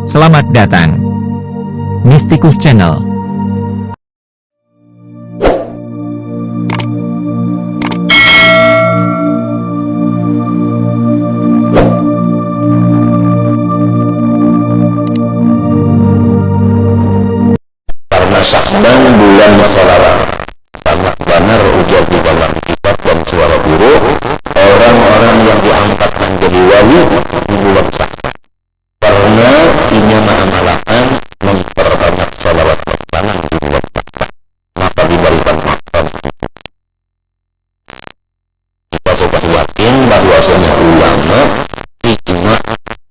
Selamat datang Mistikus Channel. Karena Sya'ban bulan sholawat, sangat benar ujar di dalam kitab dan suara buruk orang-orang yang diangkat menjadi wali di bulan Sya'ban, karena inya ma'amalakan memperbanyak sholawat bertanam di bulan Sya'ban, maka diberikan makam. Kita sudah yakin bahwasanya ulama ijma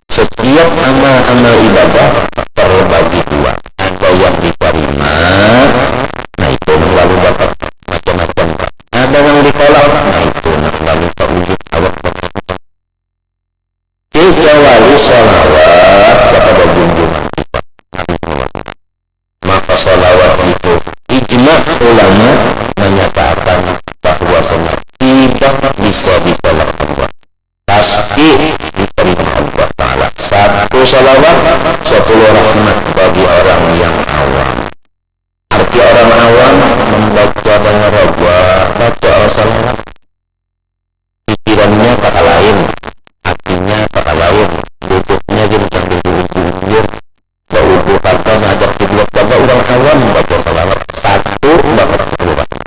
setiap amal-amal ibadah terbagi dua. Ada yang diterima, nah itu melalui dapat macam-macam. Ada yang ditolak, nah itu melalui terwujud awak berkata. Kecuali sholawat kepada junjungan kita Nabi Muhammad. Maka sholawat itu ijma ulama menyatakan bahwasanya tidak bisa ditolak Allah, pasti diterima Allah Ta'ala. Satu sholawat 10 rahmat bagi orang yang awam. Arti orang awam membaca dengan raga, baca sholawat, pikirannya kata lain, hatinya kata lain, duduknya jadi sambil duduk-duduk, bau kata ada kedua kata orang awam membaca sholawat satu dapat 10 rahmat.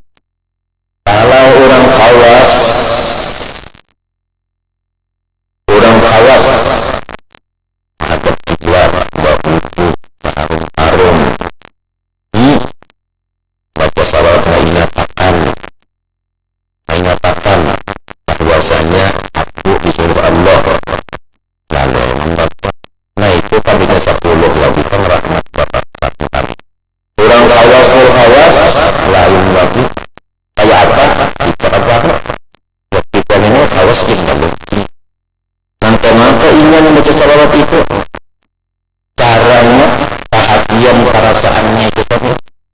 Kalau orang khawas ada tiga bahuku harum-harum baca salawat menyatakan bahwasanya aku disuruh Allah lalu membaca, nah itu tadinya 10 lagi kan rahmat bapak kami. Orang khawas lain lagi kayak apa kita apa kita ini khawas kita nanti ingin membaca salawat itu caranya perhatian perasaannya kita,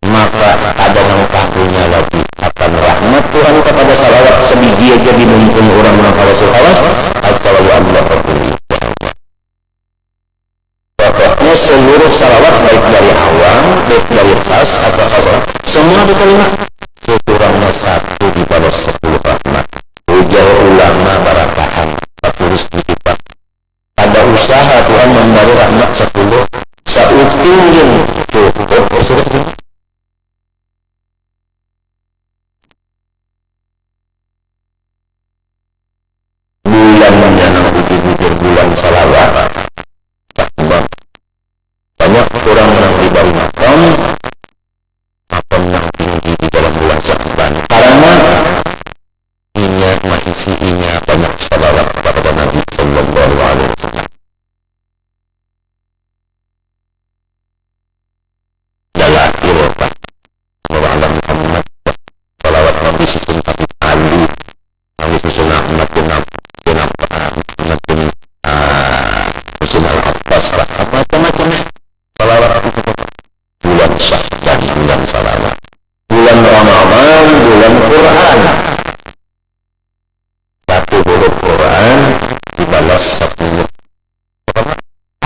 maka ada yang tahunya lagi akan rahmat Tuhan kepada salawat sebiji aja dimumpung orang-orang khawas atau Allah berdiri. Pokoknya seluruh salawat baik dari awam baik dari khas atau khas semua diterima, kekurangnya satu di bawah 10 rahmat. Ujar ulama barakahan tulis di kitab, ada usaha Tuhan memberi rahmat 10 sauting yang cukup bersuruh bulannya nang bujur bulan salawat banyak orang yang diberi makam yang tinggi di dalam bulan Sya'ban, karena isinya banyak salawat kepada Nabi Sallallahu Alaihi Wasallam. Jalakil Pak Muhammad Muhammad salawat Nabi Susun Nabi Ali Nabi Susun Ahmad bin Ahmad bin Susun Al-Abbas macam-macam salawat itu bulan Sya'ban, bulan salawat, bulan Ramadan, bulan Quran. Satu huruf Quran dibalas 10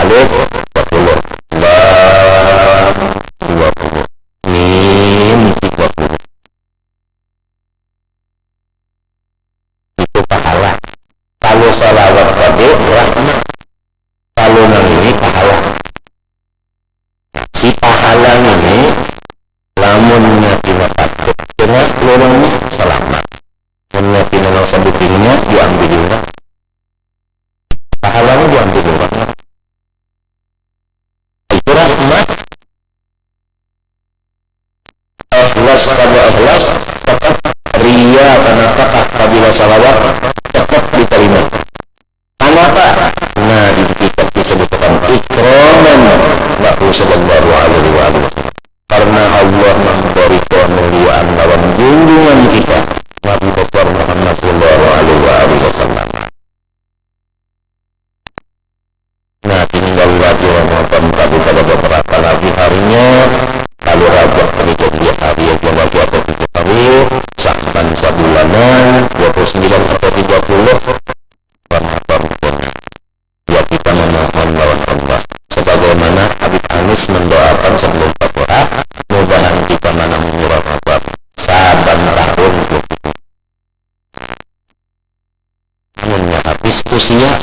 alif 20 lam 20 mim 30. Itu pahala. Kalau salawat tadi rahmat, kalau yang ini pahala. Si pahala ini lamunnya tidak takut kena lorongnya selamat, menyapin orang sebutinnya diambil juga, pahalanya diambil juga. Itu rahmat. Ikhlas pada ikhlas tetap ria, karena takah kabila salawat tetap diterima. Kenapa? Nah di kitab disebutkan ikraman Nabi Sallallahu Alaihi Wasallam, karena Allah memberi kemuliaan dalam junjungan kita Nabi besar Muhammad Sallallahu Alaihi Wasallam. Nah tinggal lagi Ramadan tadi, pada beberapa lagi harinya, kalau Rajab menikah 2 hari aja lagi atau 3 hari, Sya'ban sebulanan 29 atau 30 Ramadan pun ya kita memohon lawan Allah sebagaimana Anak Habib Anis mendoakan sebelum berdoa, mudahan kita menemui Ramadan saban tahun 20. Namunnya habis usia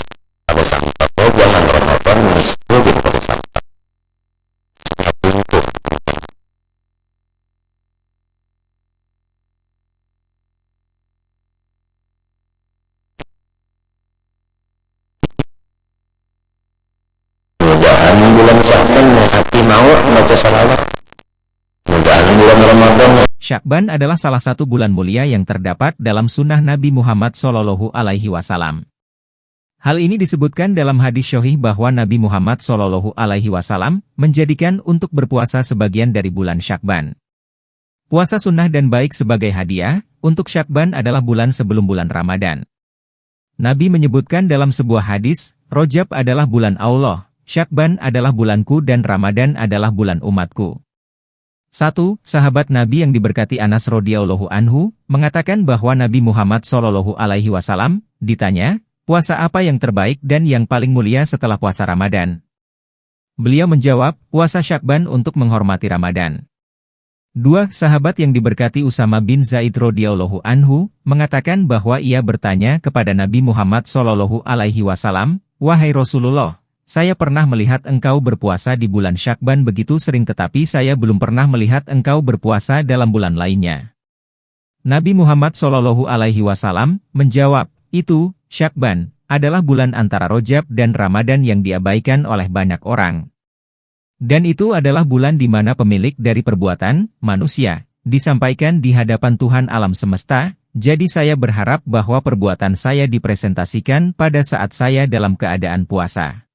pada saat bulan Ramadan nisfu pada saat untuk mudahan bulan Syakban hati mau membaca salawat. Mudahan bulan Ramadan. Syakban adalah salah satu bulan mulia yang terdapat dalam sunnah Nabi Muhammad Shallallahu Alaihi Wasallam. Hal ini disebutkan dalam hadis syahih bahwa Nabi Muhammad Shallallahu Alaihi Wasallam menjadikan untuk berpuasa sebagian dari bulan Syakban. Puasa sunnah dan baik sebagai hadiah untuk Syakban adalah bulan sebelum bulan Ramadan. Nabi menyebutkan dalam sebuah hadis, Rajab adalah bulan Allah, Syakban adalah bulanku dan Ramadan adalah bulan umatku. 1. Sahabat Nabi yang diberkati Anas radhiyallahu anhu mengatakan bahwa Nabi Muhammad Shallallahu Alaihi Wasallam ditanya, puasa apa yang terbaik dan yang paling mulia setelah puasa Ramadan? Beliau menjawab, puasa Syakban untuk menghormati Ramadan. 2. Sahabat yang diberkati Usama bin Zaid radhiyallahu anhu mengatakan bahwa ia bertanya kepada Nabi Muhammad Shallallahu Alaihi Wasallam, wahai Rasulullah, saya pernah melihat engkau berpuasa di bulan Syakban begitu sering tetapi saya belum pernah melihat engkau berpuasa dalam bulan lainnya. Nabi Muhammad Shallallahu Alaihi Wasallam menjawab, itu, Syakban, adalah bulan antara Rajab dan Ramadan yang diabaikan oleh banyak orang. Dan itu adalah bulan di mana pemilik dari perbuatan, manusia, disampaikan di hadapan Tuhan alam semesta, jadi saya berharap bahwa perbuatan saya dipresentasikan pada saat saya dalam keadaan puasa.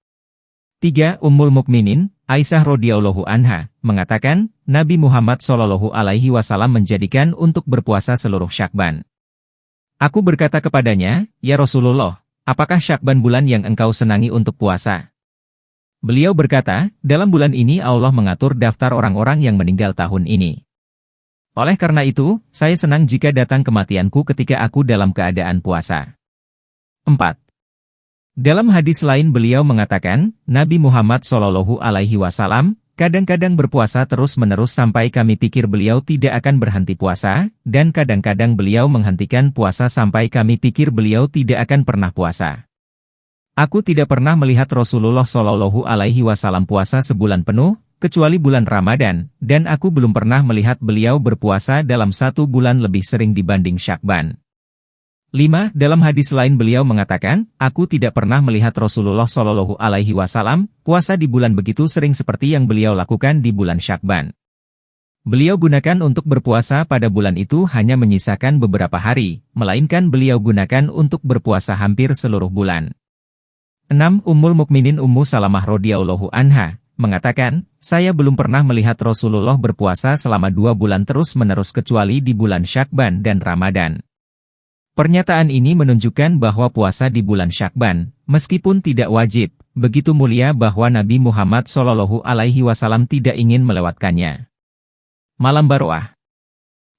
3. Ummul Mukminin, Aisyah radhiyallahu anha, mengatakan, Nabi Muhammad Shallallahu Alaihi Wasallam menjadikan untuk berpuasa seluruh Syakban. Aku berkata kepadanya, ya Rasulullah, apakah Syakban bulan yang engkau senangi untuk puasa? Beliau berkata, dalam bulan ini Allah mengatur daftar orang-orang yang meninggal tahun ini. Oleh karena itu, saya senang jika datang kematianku ketika aku dalam keadaan puasa. 4. Dalam hadis lain beliau mengatakan, Nabi Muhammad Shallallahu Alaihi Wasallam kadang-kadang berpuasa terus-menerus sampai kami pikir beliau tidak akan berhenti puasa, dan kadang-kadang beliau menghentikan puasa sampai kami pikir beliau tidak akan pernah puasa. Aku tidak pernah melihat Rasulullah Shallallahu Alaihi Wasallam puasa sebulan penuh, kecuali bulan Ramadan, dan aku belum pernah melihat beliau berpuasa dalam satu bulan lebih sering dibanding Syakban. 5. Dalam hadis lain beliau mengatakan, aku tidak pernah melihat Rasulullah Shallallahu Alaihi Wasallam puasa di bulan begitu sering seperti yang beliau lakukan di bulan Syakban. Beliau gunakan untuk berpuasa pada bulan itu hanya menyisakan beberapa hari, melainkan beliau gunakan untuk berpuasa hampir seluruh bulan. 6. Ummul Mukminin Ummu Salamah radhiyallahu anha mengatakan, saya belum pernah melihat Rasulullah berpuasa selama 2 bulan terus-menerus kecuali di bulan Syakban dan Ramadan. Pernyataan ini menunjukkan bahwa puasa di bulan Syakban, meskipun tidak wajib, begitu mulia bahwa Nabi Muhammad Shallallahu Alaihi Wasallam tidak ingin melewatkannya. Malam Baroah.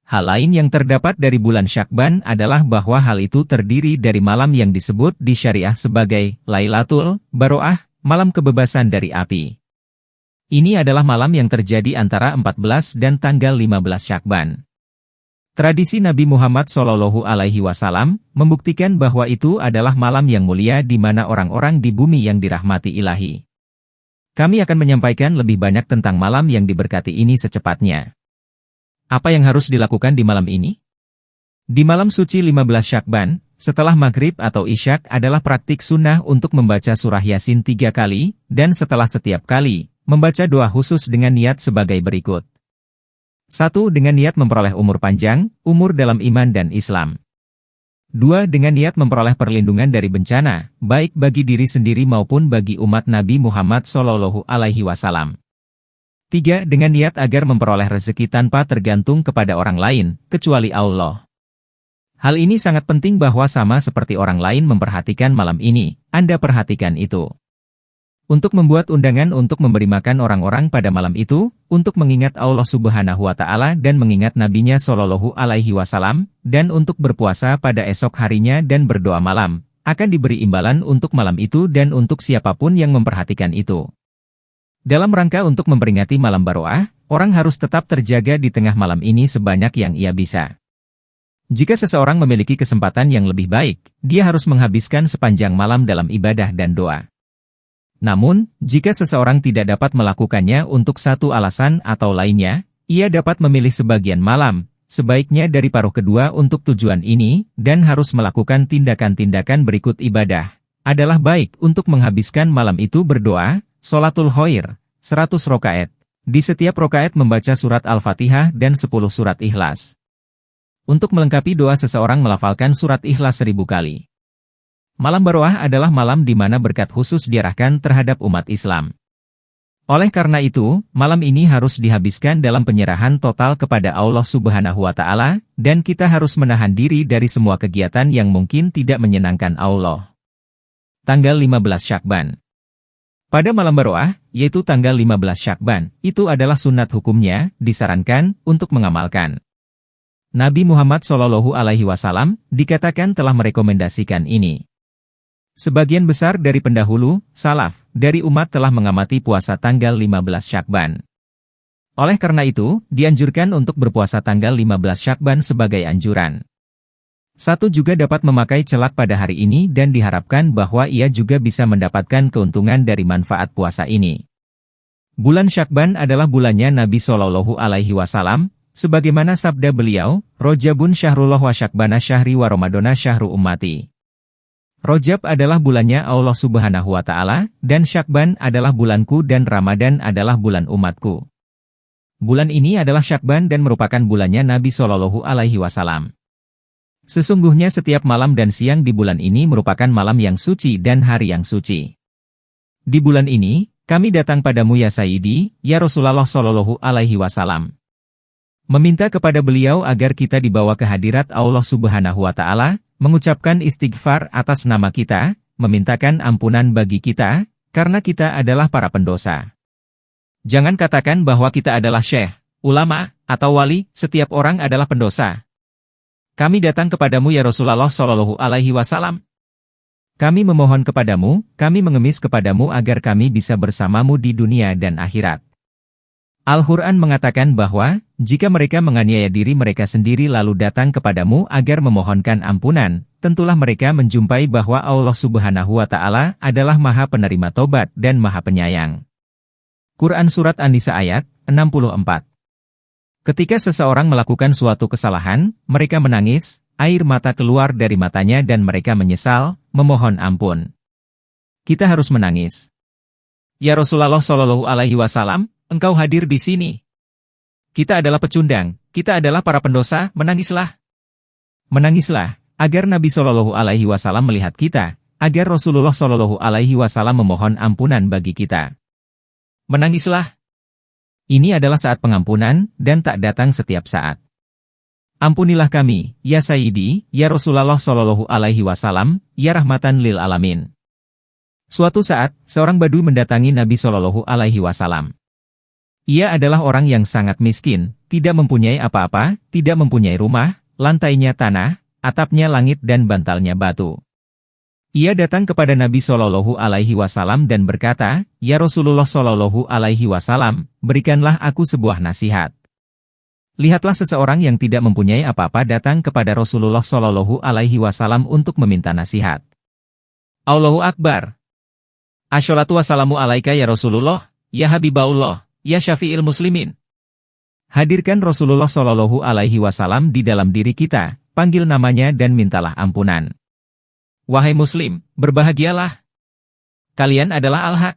Hal lain yang terdapat dari bulan Syakban adalah bahwa hal itu terdiri dari malam yang disebut di syariah sebagai Lailatul Baroah, malam kebebasan dari api. Ini adalah malam yang terjadi antara 14 dan tanggal 15 Syakban. Tradisi Nabi Muhammad Shallallahu Alaihi Wasallam membuktikan bahwa itu adalah malam yang mulia di mana orang-orang di bumi yang dirahmati Ilahi. Kami akan menyampaikan lebih banyak tentang malam yang diberkati ini secepatnya. Apa yang harus dilakukan di malam ini? Di malam suci 15 Syakban, setelah maghrib atau isyak adalah praktik sunnah untuk membaca surah Yasin 3 kali, dan setelah setiap kali, membaca doa khusus dengan niat sebagai berikut. 1. Dengan niat memperoleh umur panjang, umur dalam iman dan Islam. 2. Dengan niat memperoleh perlindungan dari bencana, baik bagi diri sendiri maupun bagi umat Nabi Muhammad Shallallahu Alaihi Wasallam. 3. Dengan niat agar memperoleh rezeki tanpa tergantung kepada orang lain, kecuali Allah. Hal ini sangat penting bahwa sama seperti orang lain memperhatikan malam ini, Anda perhatikan itu. Untuk membuat undangan untuk memberi makan orang-orang pada malam itu, untuk mengingat Allah Subhanahu wa Ta'ala dan mengingat Nabi-Nya Shallallahu Alaihi Wasallam, dan untuk berpuasa pada esok harinya dan berdoa malam, akan diberi imbalan untuk malam itu dan untuk siapapun yang memperhatikan itu. Dalam rangka untuk memperingati malam Baroah, orang harus tetap terjaga di tengah malam ini sebanyak yang ia bisa. Jika seseorang memiliki kesempatan yang lebih baik, dia harus menghabiskan sepanjang malam dalam ibadah dan doa. Namun, jika seseorang tidak dapat melakukannya untuk satu alasan atau lainnya, ia dapat memilih sebagian malam, sebaiknya dari paruh kedua untuk tujuan ini, dan harus melakukan tindakan-tindakan berikut ibadah. Adalah baik untuk menghabiskan malam itu berdoa, Sholatul Khair, 100 rakaat. Di setiap rakaat membaca surat Al-Fatihah dan 10 surat Ikhlas. Untuk melengkapi doa seseorang melafalkan surat Ikhlas 1000 kali. Malam Baroah adalah malam di mana berkat khusus diarahkan terhadap umat Islam. Oleh karena itu, malam ini harus dihabiskan dalam penyerahan total kepada Allah Subhanahu wa Ta'ala, dan kita harus menahan diri dari semua kegiatan yang mungkin tidak menyenangkan Allah. Tanggal 15 Syakban. Pada malam Baroah, yaitu tanggal 15 Syakban, itu adalah sunat hukumnya, disarankan untuk mengamalkan. Nabi Muhammad SAW dikatakan telah merekomendasikan ini. Sebagian besar dari pendahulu, salaf, dari umat telah mengamati puasa tanggal 15 Syakban. Oleh karena itu, dianjurkan untuk berpuasa tanggal 15 Syakban sebagai anjuran. Satu juga dapat memakai celak pada hari ini dan diharapkan bahwa ia juga bisa mendapatkan keuntungan dari manfaat puasa ini. Bulan Syakban adalah bulannya Nabi SAW, sebagaimana sabda beliau, Rojabun syahrullah wa Syakbana syahri wa Ramadana syahru ummati. Rojab adalah bulannya Allah Subhanahu wa Ta'ala, dan Syakban adalah bulanku dan Ramadan adalah bulan umatku. Bulan ini adalah Syakban dan merupakan bulannya Nabi SAW. Sesungguhnya setiap malam dan siang di bulan ini merupakan malam yang suci dan hari yang suci. Di bulan ini, kami datang padamu ya Sayyidi, ya Rasulullah SAW. Meminta kepada beliau agar kita dibawa ke hadirat Allah Subhanahu wa Ta'ala, mengucapkan istighfar atas nama kita, memintakan ampunan bagi kita, karena kita adalah para pendosa. Jangan katakan bahwa kita adalah syekh, ulama, atau wali, setiap orang adalah pendosa. Kami datang kepadamu ya Rasulullah SAW. Kami memohon kepadamu, kami mengemis kepadamu agar kami bisa bersamamu di dunia dan akhirat. Al-Quran mengatakan bahwa, jika mereka menganiaya diri mereka sendiri lalu datang kepadamu agar memohonkan ampunan, tentulah mereka menjumpai bahwa Allah Subhanahu wa Ta'ala adalah Maha Penerima Tobat dan Maha Penyayang. Quran Surat An-Nisa ayat 64. Ketika seseorang melakukan suatu kesalahan, mereka menangis, air mata keluar dari matanya dan mereka menyesal, memohon ampun. Kita harus menangis. Ya Rasulullah SAW, engkau hadir di sini. Kita adalah pecundang, kita adalah para pendosa, menangislah. Menangislah, agar Nabi SAW melihat kita, agar Rasulullah SAW memohon ampunan bagi kita. Menangislah. Ini adalah saat pengampunan, dan tak datang setiap saat. Ampunilah kami, ya Sayyidi, ya Rasulullah SAW, ya rahmatan lil alamin. Suatu saat, seorang badui mendatangi Nabi SAW. Ia adalah orang yang sangat miskin, tidak mempunyai apa-apa, tidak mempunyai rumah, lantainya tanah, atapnya langit dan bantalnya batu. Ia datang kepada Nabi SAW dan berkata, Ya Rasulullah SAW, berikanlah aku sebuah nasihat. Lihatlah seseorang yang tidak mempunyai apa-apa datang kepada Rasulullah SAW untuk meminta nasihat. Allahu Akbar. Asholatu wassalamu alaika ya Rasulullah, ya Habibullah, ya Syafi'il Muslimin. Hadirkan Rasulullah SAW di dalam diri kita, panggil namanya dan mintalah ampunan. Wahai Muslim, berbahagialah. Kalian adalah al-haq.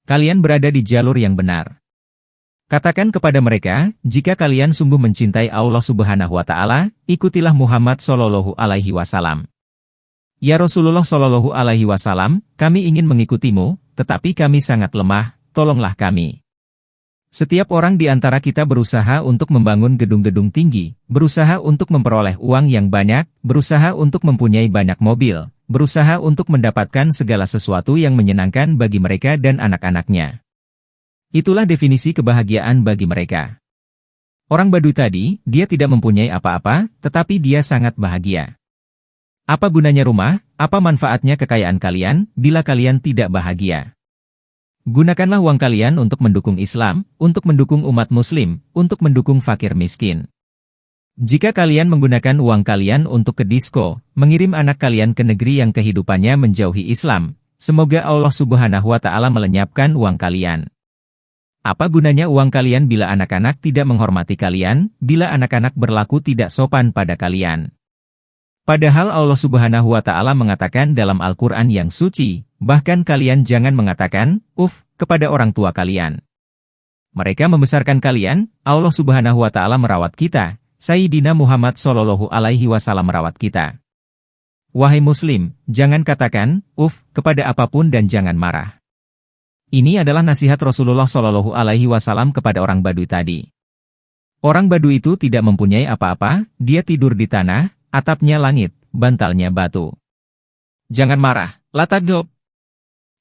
Kalian berada di jalur yang benar. Katakan kepada mereka, jika kalian sungguh mencintai Allah Subhanahu wa Ta'ala, ikutilah Muhammad SAW. Ya Rasulullah SAW, kami ingin mengikutimu, tetapi kami sangat lemah, tolonglah kami. Setiap orang di antara kita berusaha untuk membangun gedung-gedung tinggi, berusaha untuk memperoleh uang yang banyak, berusaha untuk mempunyai banyak mobil, berusaha untuk mendapatkan segala sesuatu yang menyenangkan bagi mereka dan anak-anaknya. Itulah definisi kebahagiaan bagi mereka. Orang Badui tadi, dia tidak mempunyai apa-apa, tetapi dia sangat bahagia. Apa gunanya rumah, apa manfaatnya kekayaan kalian, bila kalian tidak bahagia? Gunakanlah uang kalian untuk mendukung Islam, untuk mendukung umat muslim, untuk mendukung fakir miskin. Jika kalian menggunakan uang kalian untuk ke disko, mengirim anak kalian ke negeri yang kehidupannya menjauhi Islam, semoga Allah Subhanahu wa Ta'ala melenyapkan uang kalian. Apa gunanya uang kalian bila anak-anak tidak menghormati kalian, bila anak-anak berlaku tidak sopan pada kalian? Padahal Allah Subhanahu wa Ta'ala mengatakan dalam Al-Quran yang suci, bahkan kalian jangan mengatakan, kepada orang tua kalian. Mereka membesarkan kalian, Allah Subhanahu wa Ta'ala merawat kita, Sayyidina Muhammad Shallallahu Alaihi Wasallam merawat kita. Wahai Muslim, jangan katakan, kepada apapun dan jangan marah. Ini adalah nasihat Rasulullah Shallallahu Alaihi Wasallam kepada orang Badui tadi. Orang Badui itu tidak mempunyai apa-apa, dia tidur di tanah, atapnya langit, bantalnya batu. Jangan marah, la tagdob.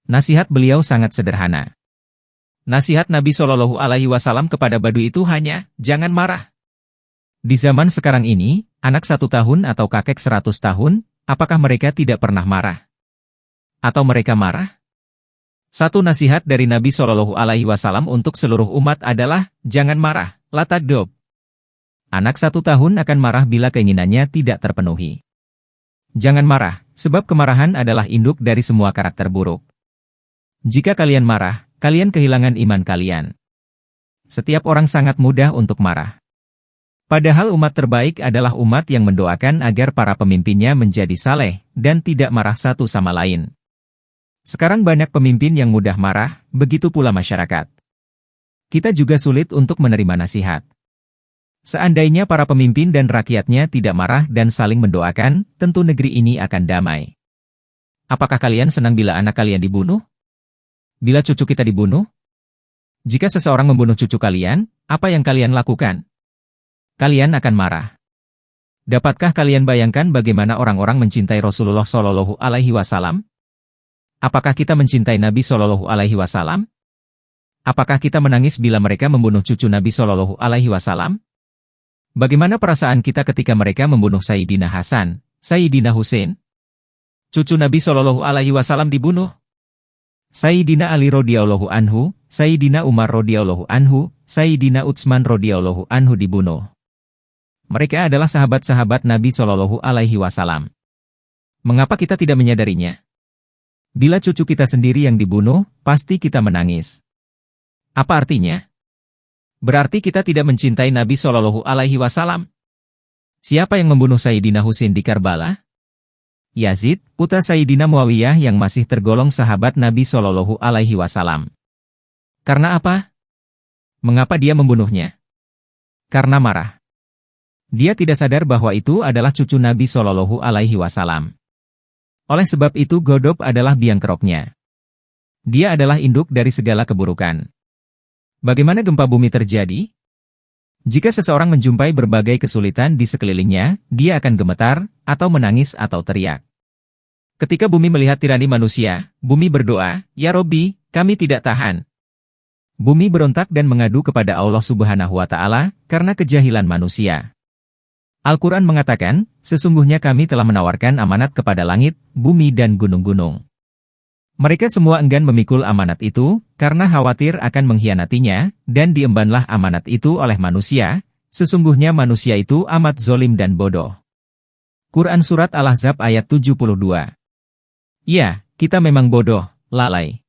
Nasihat beliau sangat sederhana. Nasihat Nabi Shallallahu Alaihi Wasallam kepada Badui itu hanya, jangan marah. Di zaman sekarang ini, anak 1 tahun atau kakek 100 tahun, apakah mereka tidak pernah marah? Atau mereka marah? Satu nasihat dari Nabi Shallallahu Alaihi Wasallam untuk seluruh umat adalah, jangan marah, la tagdob. Anak 1 tahun akan marah bila keinginannya tidak terpenuhi. Jangan marah, sebab kemarahan adalah induk dari semua karakter buruk. Jika kalian marah, kalian kehilangan iman kalian. Setiap orang sangat mudah untuk marah. Padahal umat terbaik adalah umat yang mendoakan agar para pemimpinnya menjadi saleh, dan tidak marah satu sama lain. Sekarang banyak pemimpin yang mudah marah, begitu pula masyarakat. Kita juga sulit untuk menerima nasihat. Seandainya para pemimpin dan rakyatnya tidak marah dan saling mendoakan, tentu negeri ini akan damai. Apakah kalian senang bila anak kalian dibunuh? Bila cucu kita dibunuh? Jika seseorang membunuh cucu kalian, apa yang kalian lakukan? Kalian akan marah. Dapatkah kalian bayangkan bagaimana orang-orang mencintai Rasulullah Shallallahu Alaihi Wasallam? Apakah kita mencintai Nabi Shallallahu Alaihi Wasallam? Apakah kita menangis bila mereka membunuh cucu Nabi Shallallahu Alaihi Wasallam? Bagaimana perasaan kita ketika mereka membunuh Sayyidina Hasan, Sayyidina Husain? Cucu Nabi Shallallahu Alaihi Wasallam dibunuh. Sayyidina Ali radhiyallahu anhu, Sayyidina Umar radhiyallahu anhu, Sayyidina Utsman radhiyallahu anhu dibunuh. Mereka adalah sahabat-sahabat Nabi Shallallahu Alaihi Wasallam. Mengapa kita tidak menyadarinya? Bila cucu kita sendiri yang dibunuh, pasti kita menangis. Apa artinya? Berarti kita tidak mencintai Nabi Shallallahu Alaihi Wasallam. Siapa yang membunuh Sayyidina Husain di Karbala? Yazid, putra Sayyidina Muawiyah yang masih tergolong sahabat Nabi Shallallahu Alaihi Wasallam. Karena apa? Mengapa dia membunuhnya? Karena marah. Dia tidak sadar bahwa itu adalah cucu Nabi Shallallahu Alaihi Wasallam. Oleh sebab itu Godop adalah biang keroknya. Dia adalah induk dari segala keburukan. Bagaimana gempa bumi terjadi? Jika seseorang menjumpai berbagai kesulitan di sekelilingnya, dia akan gemetar, atau menangis atau teriak. Ketika bumi melihat tirani manusia, bumi berdoa, "Ya Robbi, kami tidak tahan." Bumi berontak dan mengadu kepada Allah Subhanahu wa Ta'ala karena kejahilan manusia. Al-Quran mengatakan, sesungguhnya kami telah menawarkan amanat kepada langit, bumi dan gunung-gunung. Mereka semua enggan memikul amanat itu, karena khawatir akan mengkhianatinya, dan diembanlah amanat itu oleh manusia, sesungguhnya manusia itu amat zolim dan bodoh. Quran Surat Al-Ahzab ayat 72. Ya, kita memang bodoh, lalai.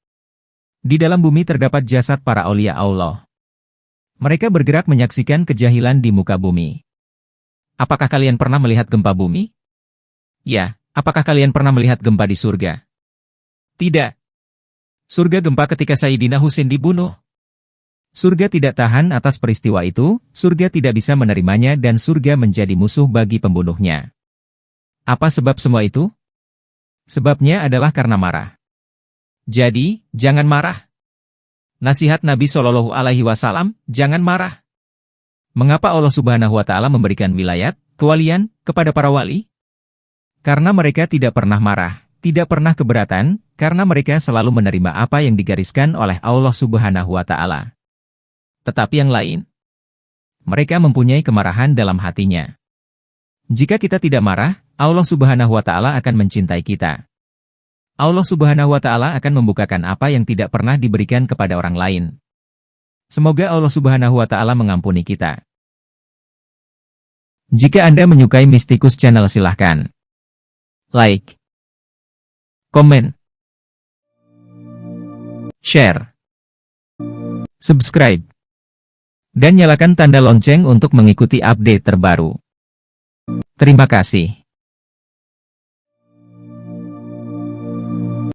Di dalam bumi terdapat jasad para aulia Allah. Mereka bergerak menyaksikan kejahilan di muka bumi. Apakah kalian pernah melihat gempa bumi? Ya, apakah kalian pernah melihat gempa di surga? Tidak. Surga gempa ketika Sayyidina Husain dibunuh. Surga tidak tahan atas peristiwa itu, surga tidak bisa menerimanya dan surga menjadi musuh bagi pembunuhnya. Apa sebab semua itu? Sebabnya adalah karena marah. Jadi, jangan marah. Nasihat Nabi Shallallahu Alaihi Wasallam, jangan marah. Mengapa Allah Subhanahu wa Ta'ala memberikan wilayat, kewalian, kepada para wali? Karena mereka tidak pernah marah, tidak pernah keberatan, karena mereka selalu menerima apa yang digariskan oleh Allah Subhanahu wa Ta'ala. Tetapi yang lain, mereka mempunyai kemarahan dalam hatinya. Jika kita tidak marah, Allah Subhanahu wa Ta'ala akan mencintai kita. Allah Subhanahu wa Ta'ala akan membukakan apa yang tidak pernah diberikan kepada orang lain. Semoga Allah Subhanahu wa Ta'ala mengampuni kita. Jika Anda menyukai Mistikus Channel, silahkan like, komen, share, subscribe, dan nyalakan tanda lonceng untuk mengikuti update terbaru. Terima kasih.